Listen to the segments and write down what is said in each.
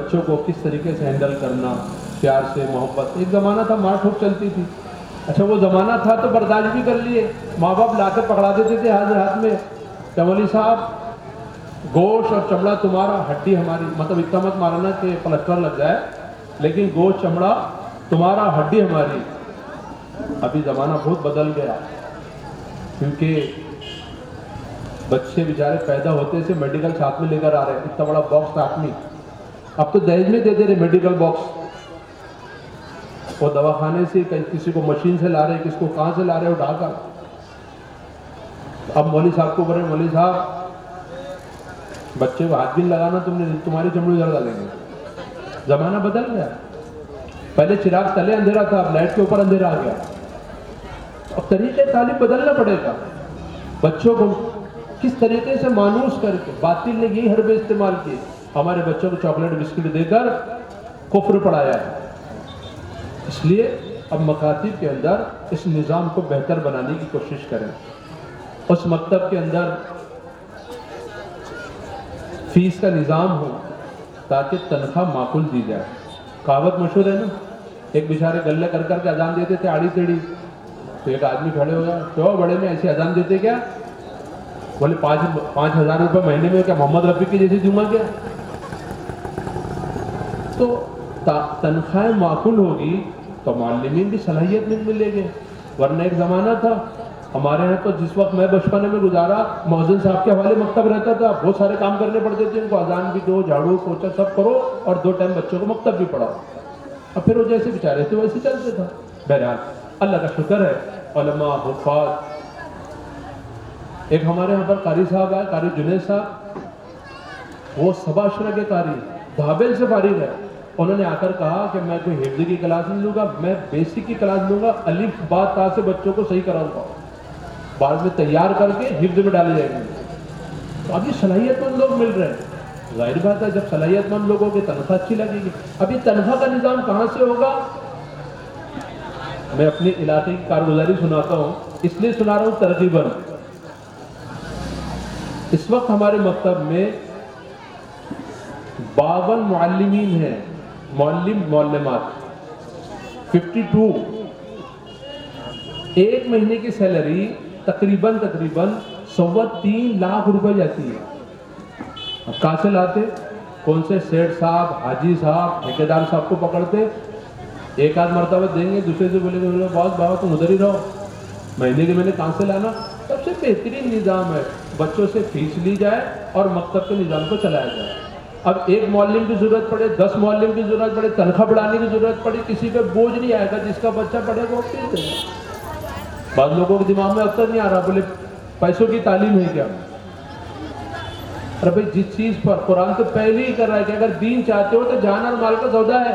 بچوں کو کس طریقے سے ہینڈل کرنا، پیار سے، محبت. ایک زمانہ تھا مار ٹھوک چلتی تھی. اچھا وہ زمانہ تھا تو برداشت بھی کر لیے، ماں باپ لا کے پکڑا دیتے تھے ہاتھ میں کہ مولوی صاحب گوشت اور چمڑا تمہارا، ہڈی ہماری. مطلب اتنا مت مارنا کہ پلسٹر لگ جائے، لیکن گوشت چمڑا تمہارا، ہڈی ہماری. ابھی زمانہ بہت بدل گیا، کیونکہ بچے بیچارے پیدا ہوتے سے میڈیکل ساتھ میں لے کر آ رہے ہیں، اتنا بڑا باکس ساتھ میں. اب تو دہیج میں دے دے رہے میڈیکل باکس. وہ دواخانے سے کسی کو مشین سے لا رہے، کس کو کہاں سے لا رہے اٹھا کر. اب مولوی صاحب کو بولے مولوی صاحب بچے کو ہاتھ بھی نہیں لگانا تم نے، تمہاری چمڑی ادھر ڈالیں گے. زمانہ بدل گیا. پہلے چراغ تلے اندھیرا تھا، اب لائٹ کے اوپر اندھیرا آ گیا. اب طریقے تعلیم بدلنا پڑے گا. بچوں کو کس طریقے سے مانوس کر کے، باطل نے یہی حربے استعمال کیے. ہمارے بچوں کو چاکلیٹ بسکٹ دے کر کفر پڑھایا ہے. اس لیے اب مکاتب کے اندر اس نظام کو بہتر بنانے کی کوشش کریں. اس مکتب کے اندر فیس کا نظام ہو تاکہ تنخواہ معقول دی جائے. کہاوت مشہور ہے نا، ایک بیچارے گلے کر کر کے اذان دیتے تھے آڑی تیڑی. تو ایک آدمی کھڑے ہو گیا، تو بڑے میں ایسی اذان دیتے کیا؟ بولے 5,000 روپے مہینے میں کیا محمد رفیع کی جیسی دوں گا کیا؟ تو تنخواہ معقول ہوگی تو معلمین بھی صلاحیت میں ملے گے. ورنہ ایک زمانہ تھا ہمارے یہاں تو، جس وقت میں بچپنے میں گزارا، مؤذن صاحب کے حوالے مکتب رہتا تھا. بہت سارے کام کرنے پڑتے تھے ان کو، اذان بھی دو، جھاڑو پوچھا سب کرو، اور 2 ٹائم بچوں کو مکتب بھی پڑھاؤ. اب پھر وہ جیسے بیچارے تھے ویسے چلتے تھا. بہرحال اللہ کا شکر ہے، علماء، حفاظ. ایک ہمارے یہاں پر قاری صاحب آئے، قاری جنید صاحب، وہ سبا اشرا کے قاری، بھابل سے فارغ ہے. انہوں نے آ کر کہا کہ میں کوئی حفظ کی کلاس نہیں لوں گا، میں بیسک کی کلاس لوں گا، الف با تا سے بچوں کو صحیح کراؤں گا، بعد میں تیار کر کے حفظ میں ڈالے جائیں گے. تو اب یہ صلاحیت مند لوگ مل رہے ہیں. ظاہر بات ہے جب صلاحیت مند لوگوں کی تنخواہ اچھی لگے گی. اب یہ تنخواہ کا نظام کہاں سے ہوگا؟ میں اپنے علاقے کی کارگزاری سناتا ہوں، اس لیے سنا رہا ہوں ترغیباً. اس وقت ہمارے مکتب میں 52 معلمین ہیں، معلم معلمات 52. ایک مہینے کی سیلری تقریباً 3.25 لاکھ روپے جاتی ہے. اب کہاں سے لاتے؟ کون سے سیٹ صاحب، حاجی صاحب، ٹھیکیدار صاحب کو پکڑتے، ایک آدھ مرتبہ دیں گے، دوسرے سے بولے گے بہت بابا تم ادھر ہی رہو، مہینے کے مہینے کہاں سے لانا. سب سے بہترین نظام ہے بچوں سے فیس لی جائے اور مکتب کے نظام کو چلایا جائے. اب ایک معلم کی ضرورت پڑے، 10 معلم کی ضرورت پڑے، تنخواہ بڑھانے کی ضرورت پڑے، کسی پہ بوجھ نہیں آئے گا. جس کا بچہ پڑھے گا وہ فیس دے گا. بعض لوگوں کے دماغ میں اب تک نہیں آ رہا، بولے پیسوں کی تعلیم ہے کیا؟ ارے بھائی جس چیز پر قرآن تو پہلے ہی کر رہا ہے کہ اگر دین چاہتے ہو تو جان اور مال کا سودا ہے.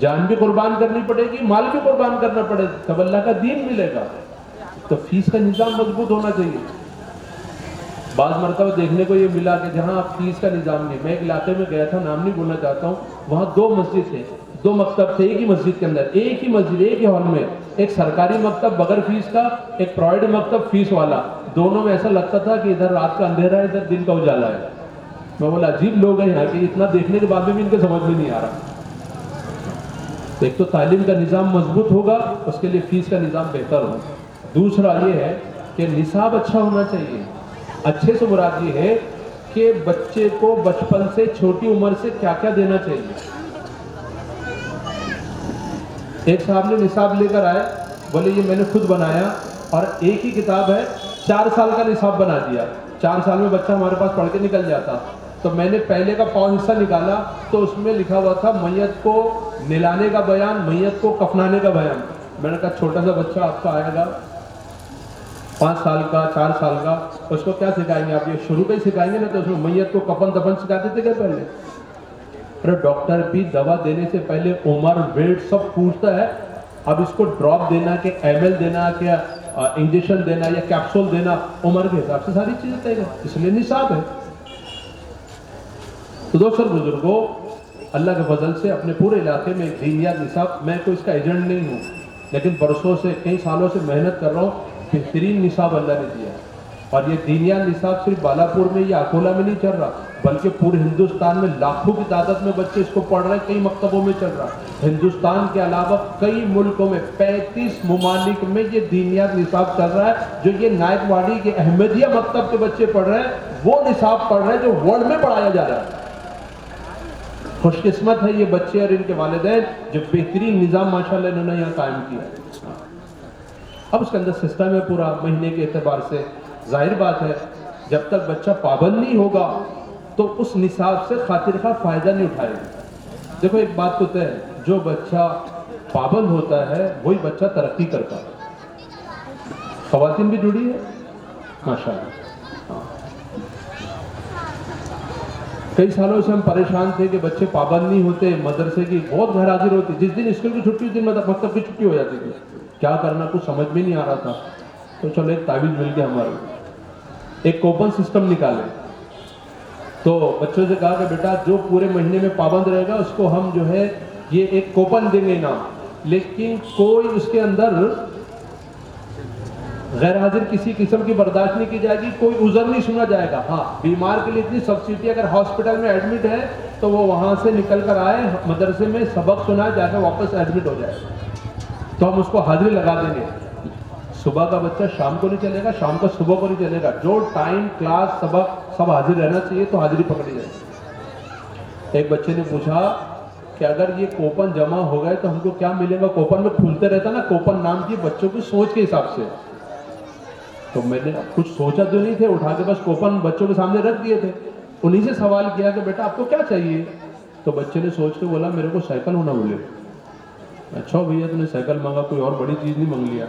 جان بھی قربان کرنی پڑے گی، مال بھی قربان کرنا پڑے گا، تب اللہ کا دین ملے گا. تو فیس کا نظام مضبوط ہونا چاہیے. بعض مرتبہ دیکھنے کو یہ ملا کہ جہاں فیس کا نظام نہیں. میں ایک علاقے میں گیا تھا، نام نہیں بولنا چاہتا ہوں، وہاں 2 مسجد تھے، 2 مکتب تھے ایک ہی مسجد کے اندر، ایک ہی مسجد، ایک ہی ہال میں. ایک سرکاری مکتب بغیر فیس کا، ایک پرائیویٹ مکتب فیس والا. دونوں میں ایسا لگتا تھا کہ ادھر رات کا اندھیرا ہے، ادھر دن کا اجالا ہے. میں بولا عجیب لوگ ہیں یہاں کے، اتنا دیکھنے کے بعد بھی ان کو سمجھ میں نہیں آ رہا. ایک تو تعلیم کا نظام مضبوط ہوگا، اس کے لیے فیس کا نظام بہتر ہوگا. دوسرا یہ ہے کہ نصاب اچھا ہونا چاہیے. اچھے سے مراد یہ ہے کہ بچے کو بچپن سے، چھوٹی عمر سے کیا کیا دینا چاہیے. ایک صاحب نے نصاب لے کر آئے، بولے یہ میں نے خود بنایا، اور ایک ہی کتاب ہے، 4 سال کا نصاب بنا دیا. 4 سال میں بچہ ہمارے پاس پڑھ کے نکل جاتا. تو میں نے پہلے کا پاؤں حصہ نکالا تو اس میں لکھا ہوا تھا میت کو نلانے کا بیان، میت کو کفنانے کا بیان. میں نے کہا چھوٹا سا بچہ آپ کا آئے گا 5 سال کا، 4 سال کا، اس کو کیا سکھائیں گے آپ؟ یہ شروع کا ہی سکھائیں گے نا. تو اس میں میت کو کفن دفن سکھاتے تھے کیا پہلے؟ ارے ڈاکٹر بھی دوا دینے سے پہلے عمر، ویٹ سب پوچھتا ہے. اب اس کو ڈراپ دینا کہ ایم ایل دینا، کہ انجیکشن دینا یا کیپسول دینا، عمر کے حساب سے ساری چیزیں طے ہیں. اس لیے نصاب ہے. تو دوستوں بزرگوں، اللہ کے فضل سے اپنے پورے علاقے میں دینیات نصاب، میں کوئی اس کا ایجنٹ نہیں ہوں، لیکن برسوں سے، کئی سالوں سے محنت کر رہا ہوں. بہترین نصاب اللہ نے دیا. اور یہ دینیات نصاب صرف بالاپور میں یا اکولا میں نہیں چل رہا، بلکہ پورے ہندوستان میں لاکھوں کی تعداد میں بچے اس کو پڑھ رہے ہیں، کئی مکتبوں میں چل رہا ہے۔ ہندوستان کے علاوہ کئی ملکوں میں 35 ممالک میں یہ دینیات نصاب چل رہا ہے۔ جو یہ نائک واڑی کے احمدیہ مکتب کے بچے پڑھ رہے ہیں وہ نصاب پڑھ رہے ہیں جو ورلڈ میں پڑھایا جا رہا ہے۔ خوش قسمت ہے یہ بچے اور ان کے والدین جو بہترین نظام ماشاءاللہ انہوں نے یہاں قائم کیا ہے۔ اب اس کے اندر سسٹم ہے پورا مہینے کے اعتبار سے۔ ظاہر بات ہے جب تک بچہ پابند نہیں ہوگا تو اس نصاب سے خاطر خواہ فائدہ نہیں اٹھائے گا۔ دیکھو ایک بات تو طے ہے، جو بچہ پابند ہوتا ہے وہی بچہ ترقی کرتا ہے۔ خواتین بھی جڑی ہے ماشاءاللہ۔ کئی سالوں سے ہم پریشان تھے کہ بچے پابند نہیں ہوتے، مدرسے کی بہت غیر حاضر ہوتی، جس دن اسکول کی چھٹی اس دن مکتب کی چھٹی ہو جاتی تھی، کیا کرنا کچھ سمجھ میں نہیں آ رہا تھا۔ تو چلو ایک تعویذ مل گیا ہمارے، ایک کوپن سسٹم نکالے۔ تو بچوں سے کہا کہ بیٹا جو پورے مہینے میں پابند رہے گا اس کو ہم جو ہے یہ ایک کوپن دیں گے نا، لیکن کوئی اس کے اندر غیر حاضر کسی قسم کی برداشت نہیں کی جائے گی، کوئی عذر نہیں سنا جائے گا۔ ہاں بیمار کے لیے اتنی سبسڈی، اگر ہاسپٹل میں ایڈمٹ ہے تو وہ وہاں سے نکل کر آئے، مدرسے میں سبق سنائے، جا کے واپس ایڈمٹ ہو جائے تو ہم اس کو حاضری لگا دیں گے۔ صبح کا بچہ شام کو نہیں چلے گا، شام کا صبح کو نہیں چلے گا، جو ٹائم کلاس سبق سب حاضر رہنا چاہیے تو حاضری پکڑی جائے گی۔ ایک بچے نے پوچھا کہ اگر یہ کوپن جمع ہو گئے تو ہم کو کیا ملے گا؟ کوپن میں کھلتے رہتا نا، کوپن نام کی بچوں کی سوچ کے حساب سے۔ تو میں نے کچھ سوچا تو نہیں تھے، اٹھا کے بس کوپن بچوں کے سامنے رکھ دیے تھے۔ انہی سے سوال کیا کہ بیٹا آپ کو کیا چاہیے؟ تو بچے نے سوچ کے بولا میرے کو سائیکل ہونا بولے۔ اچھا بھیا تم نے سائیکل مانگا، کوئی اور بڑی چیز نہیں مانگ لیا؟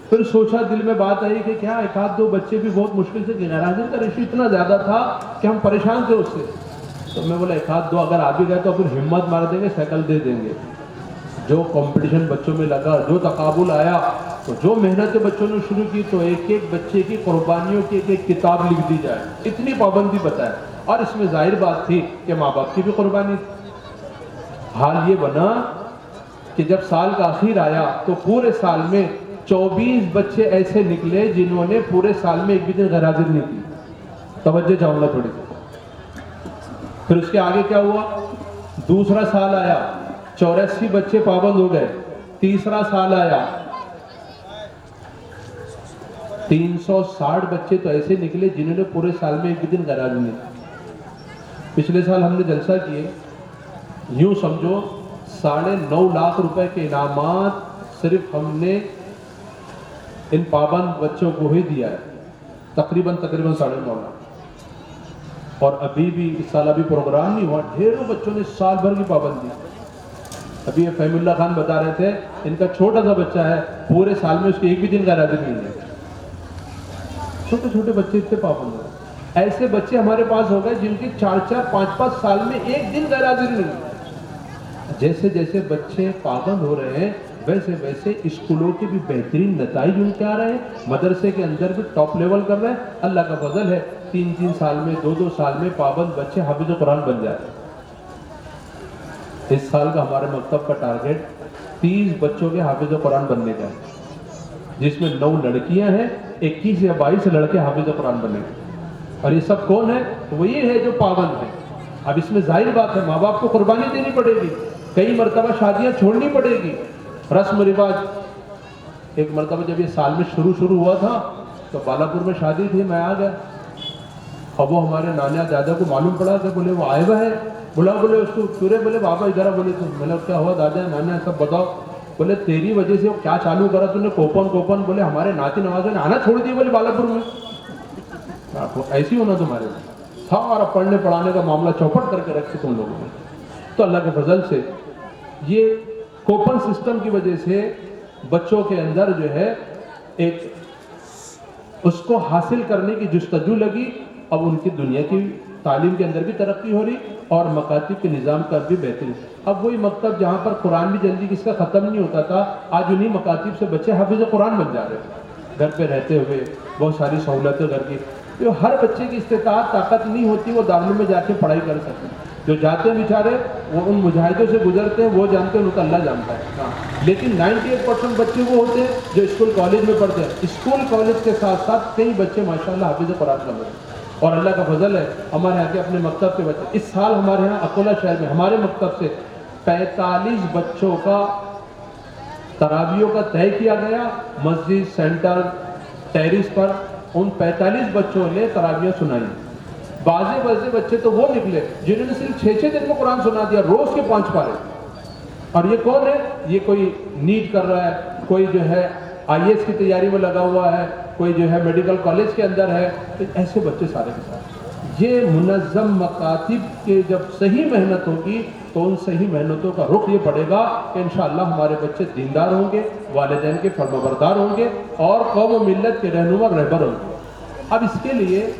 پھر سوچا دل میں بات آئی کہ کیا ایک آدھ دو بچے بھی بہت مشکل سے، غیر حاضر کا ریشو اتنا زیادہ تھا کہ ہم پریشان تھے اس سے۔ تو میں بولا ایک آدھ دو اگر آ بھی گئے تو پھر ہمت مار دیں گے، سائیکل دے دیں گے۔ جو کمپٹیشن بچوں میں لگا، جو تقابل آیا، تو جو محنت بچوں نے شروع کی تو ایک ایک بچے کی قربانیوں کی ایک ایک کتاب لکھ دی جائے، اتنی پابندی بتائے۔ اور اس میں ظاہر بات تھی کہ ماں باپ کی بھی قربانی تھی۔ حال یہ بنا کہ جب سال کا آخر آیا تو پورے سال میں 24 بچے ایسے نکلے جنہوں نے پورے سال میں ایک بھی دن غیر حاضر نہیں کی۔ توجہ چاہوں گا تھوڑی سی۔ پھر اس کے آگے کیا ہوا؟ دوسرا سال آیا، 84 بچے پابند ہو گئے۔ تیسرا سال آیا، 360 بچے تو ایسے نکلے جنہوں نے پورے سال میں ایک بھی دن غیر حاضر نہیں کی۔ پچھلے سال ہم نے جلسہ کیے، یوں سمجھو 9.5 لاکھ روپے کے انعامات صرف ہم نے ان پابند بچوں کو ہی دیا ہے، تقریباً 9.5 لاکھ۔ اور ابھی بھی اس سال ابھی پروگرام نہیں ہوا، ڈھیروں بچوں نے سال بھر کی پابندی۔ ابھی یہ فہم اللہ خان بتا رہے تھے ان کا چھوٹا سا بچہ ہے، پورے سال میں اس کے ایک بھی دن غیر حاضر نہیں ہے۔ چھوٹے چھوٹے بچے اتنے پابند ہیں۔ ایسے بچے ہمارے پاس ہو گئے جن کی 4-4 5-5 سال میں ایک دن غیر حاضر نہیں ہے۔ جیسے جیسے بچے پابند ہو رہے ہیں ویسے ویسے اسکولوں کے بھی بہترین نتائج ان کے آ رہے ہیں، مدرسے کے اندر بھی ٹاپ لیول کر رہے ہیں۔ اللہ کا فضل ہے 3-3 سال میں 2-2 سال میں پابند بچے حافظ قرآن بن جاتے ہیں۔ اس سال کا ہمارے مکتب کا ٹارگیٹ 30 بچوں کے حافظ قرآن بننے کا ہے، جس میں 9 لڑکیاں ہیں، 21 یا 22 لڑکے حافظ قرآن بننے گے۔ اور یہ سب کون ہے؟ وہی ہے جو پابند ہے۔ اب اس میں ظاہر بات ہے ماں باپ کو قربانی دینی پڑے گی، کئی مرتبہ شادیاں چھوڑنی پڑے گی، رسم و رواج۔ ایک مرتبہ جب یہ سال میں شروع ہوا تھا تو بالاپور میں شادی تھی، میں آ گیا۔ اب وہ ہمارے نانا دادا کو معلوم پڑا کہ بولے وہ آئے ہوئے ہے، بلا بولے اس کو چورے، بولے بابا ادھر بولے تو میں نے کیا ہوا دادا نانا سب بتاؤ؟ بولے تیری وجہ سے وہ کیا چالو کرا تم نے کوپن، بولے ہمارے ناتی نوازوں نے آنا چھوڑ دیا بولے بالاپور میں۔ ایسی ہونا تمہارے سارا پڑھنے پڑھانے کا معاملہ چوپٹ کر کے رکھے تم لوگوں نے۔ تو اللہ کے فضل سے یہ کوپن سسٹم کی وجہ سے بچوں کے اندر جو ہے ایک اس کو حاصل کرنے کی جستجو لگی۔ اب ان کی دنیا کی تعلیم کے اندر بھی ترقی ہو رہی اور مکاتب کے نظام کا بھی بہتری۔ اب وہی مکتب جہاں پر قرآن بھی جلدی کس کا ختم نہیں ہوتا تھا، آج انہی مکاتب سے بچے حافظ قرآن بن جا رہے ہیں، گھر پہ رہتے ہوئے بہت ساری سہولتیں گھر کی۔ جو ہر بچے کی استطاعت طاقت نہیں ہوتی وہ دارالعلوم میں جا کے پڑھائی کر سکتے، جو جاتے ہیں بیچارے وہ ان مجاہدوں سے گزرتے ہیں، وہ جانتے ہیں ان کا اللہ جانتا ہے۔ لیکن 98% بچے وہ ہوتے ہیں جو اسکول کالج میں پڑھتے ہیں، اسکول کالج کے ساتھ ساتھ کئی بچے ماشاءاللہ حافظ قرآن کا بنے۔ اور اللہ کا فضل ہے ہمارے یہاں کے اپنے مکتب کے بچے، اس سال ہمارے یہاں اکولا شہر میں ہمارے مکتب سے 45 بچوں کا تراویحوں کا طے کیا گیا مسجد سینٹر ٹیرس پر، ان 45 بچوں نے تراویح سنائی۔ بعض بچے تو وہ نکلے جنہوں نے صرف 6 دن میں قرآن سنا دیا، روز کے 5 پارے۔ اور یہ کون ہے؟ یہ کوئی نیٹ کر رہا ہے، کوئی جو ہے IAS کی تیاری میں لگا ہوا ہے، کوئی جو ہے میڈیکل کالج کے اندر ہے، تو ایسے بچے سارے کے ساتھ۔ یہ منظم مکاتب کے جب صحیح محنت ہوگی تو ان صحیح محنتوں کا رخ یہ پڑے گا کہ انشاءاللہ ہمارے بچے دیندار ہوں گے، والدین کے فرمانبردار ہوں گے اور قوم و ملت کے رہنما رہبر ہوں گے۔ اب اس کے لیے